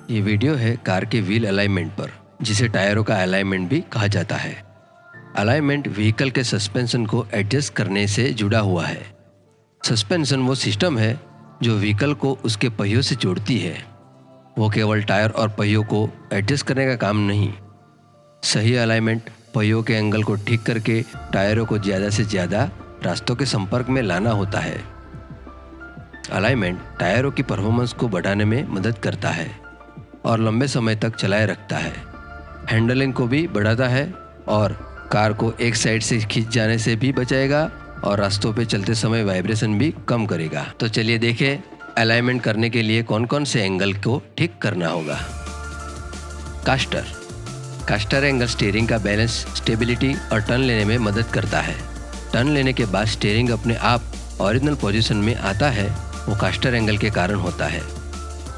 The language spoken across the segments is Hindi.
ये वीडियो है कार के व्हील अलाइनमेंट पर, जिसे टायरों का अलाइनमेंट भी कहा जाता है। अलाइनमेंट व्हीकल के सस्पेंशन को एडजस्ट करने से जुड़ा हुआ है। सस्पेंशन वो सिस्टम है जो व्हीकल को उसके पहियों से जोड़ती है। वो केवल टायर और पहियों को एडजस्ट करने का काम नहीं। सही अलाइनमेंट पहियों के एंगल को ठीक करके टायरों को ज़्यादा से ज़्यादा रास्तों के संपर्क में लाना होता है। अलाइनमेंट टायरों की परफॉर्मेंस को बढ़ाने में मदद करता है और लंबे समय तक चलाए रखता है। हैंडलिंग को भी बढ़ाता है और कार को एक साइड से खींच जाने से भी बचाएगा और रास्तों पे चलते समय वाइब्रेशन भी कम करेगा। तो चलिए देखें अलाइनमेंट करने के लिए कौन कौन से एंगल को ठीक करना होगा। कास्टर एंगल स्टीयरिंग का बैलेंस, स्टेबिलिटी और टर्न लेने में मदद करता है। टर्न लेने के बाद स्टीयरिंग अपने आप ओरिजिनल पोजीशन में आता है, वो कास्टर एंगल के कारण होता है।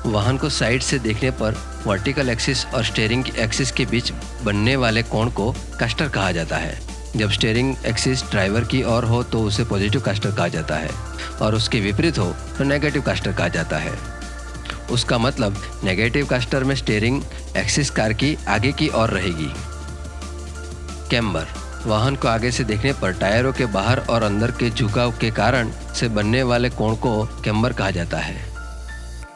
वाहन को साइड से देखने पर वर्टिकल एक्सिस और स्टीयरिंग एक्सिस के बीच बनने वाले कोण को कास्टर कहा जाता है। जब स्टीयरिंग एक्सिस ड्राइवर की ओर हो तो उसे पॉजिटिव कास्टर कहा जाता है और उसके विपरीत हो तो नेगेटिव कास्टर कहा जाता है। उसका मतलब नेगेटिव कास्टर में स्टीयरिंग एक्सिस कार की आगे की ओर रहेगी। कैम्बर, वाहन को आगे से देखने पर टायरों के बाहर और अंदर के झुकाव के कारण से बनने वाले कोण को कैम्बर कहा जाता है।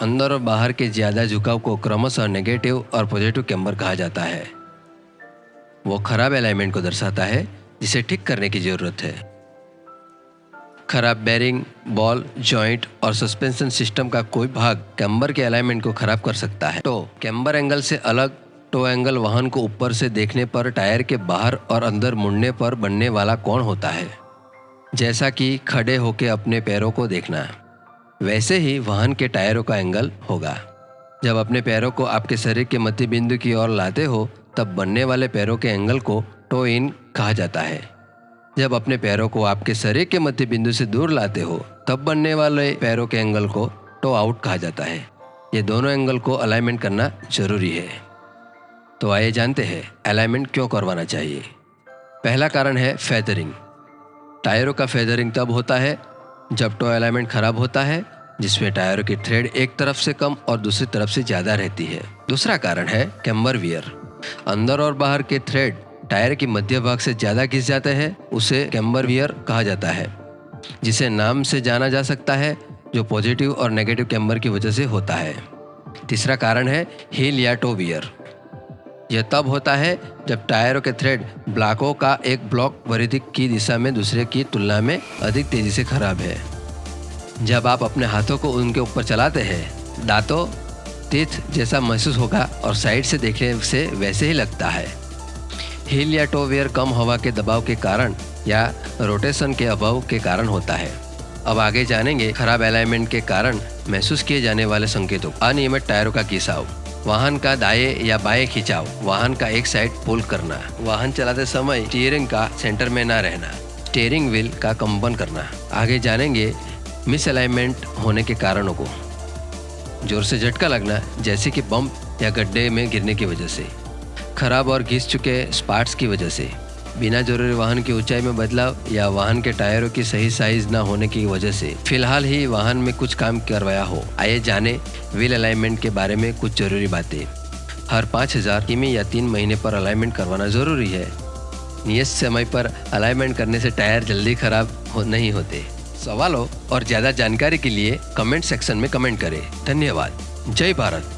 अंदर और बाहर के ज़्यादा झुकाव को क्रमशः नेगेटिव और पॉजिटिव कैम्बर कहा जाता है। वो खराब अलाइनमेंट को दर्शाता है जिसे ठीक करने की जरूरत है। खराब बेरिंग, बॉल, जॉइंट और सस्पेंशन सिस्टम का कोई भाग कैम्बर के अलाइनमेंट को खराब कर सकता है। तो कैम्बर एंगल से अलग टो एंगल वाहन को ऊपर से देखने पर टायर के बाहर और अंदर मुड़ने पर बनने वाला कोण होता है। जैसा कि खड़े होकर अपने पैरों को देखना, वैसे ही वाहन के टायरों का एंगल होगा। जब अपने पैरों को आपके शरीर के मध्य बिंदु की ओर लाते हो तब बनने वाले पैरों के एंगल को टो इन कहा जाता है। जब अपने पैरों को आपके शरीर के मध्य बिंदु से दूर लाते हो तब बनने वाले पैरों के एंगल को टो आउट कहा जाता है। ये दोनों एंगल को अलाइनमेंट करना जरूरी है। तो आइए जानते हैं अलाइनमेंट क्यों करवाना चाहिए। पहला कारण है फेदरिंग। टायरों का फेदरिंग तब होता है जब टो अलाइनमेंट खराब होता है, जिसमें टायरों की थ्रेड एक तरफ से कम और दूसरी तरफ से ज़्यादा रहती है। दूसरा कारण है कैम्बर वियर। अंदर और बाहर के थ्रेड टायर की मध्य भाग से ज़्यादा घिस जाते हैं, उसे कैम्बर वियर कहा जाता है, जिसे नाम से जाना जा सकता है, जो पॉजिटिव और नेगेटिव कैम्बर की वजह से होता है। तीसरा कारण है हील या टो वियर। यह तब होता है जब टायरों के थ्रेड ब्लॉकों का एक ब्लॉक विपरीत की दिशा में दूसरे की तुलना में अधिक तेजी से खराब है। जब आप अपने हाथों को उनके ऊपर चलाते हैं, दांतों टीथ जैसा महसूस होगा और साइड से देखने से वैसे ही लगता है। हील या टो वियर कम हवा के दबाव के कारण या रोटेशन के अभाव के कारण होता है। अब आगे जानेंगे खराब अलाइनमेंट के कारण महसूस किए जाने वाले संकेतों। अनियमित टायरों का घिसाव, वाहन का दाएं या बाएं खिंचाव, वाहन का एक साइड पुल करना, वाहन चलाते समय स्टीयरिंग का सेंटर में ना रहना, स्टीयरिंग व्हील का कंपन करना। आगे जानेंगे मिस अलाइनमेंट होने के कारणों को। जोर से झटका लगना, जैसे कि बम्प या गड्ढे में गिरने की वजह से, खराब और घिस चुके स्पार्ट्स की वजह से, बिना जरूरी वाहन की ऊंचाई में बदलाव या वाहन के टायरों की सही साइज न होने की वजह से फिलहाल ही वाहन में कुछ काम करवाया हो। आइए जाने व्हील अलाइनमेंट के बारे में कुछ जरूरी बातें। हर 5000 किमी या 3 महीने पर अलाइनमेंट करवाना जरूरी है। नियत समय पर अलाइनमेंट करने से टायर जल्दी खराब नहीं होते। सवालों और ज़्यादा जानकारी के लिए कमेंट सेक्शन में कमेंट करें। धन्यवाद। जय भारत।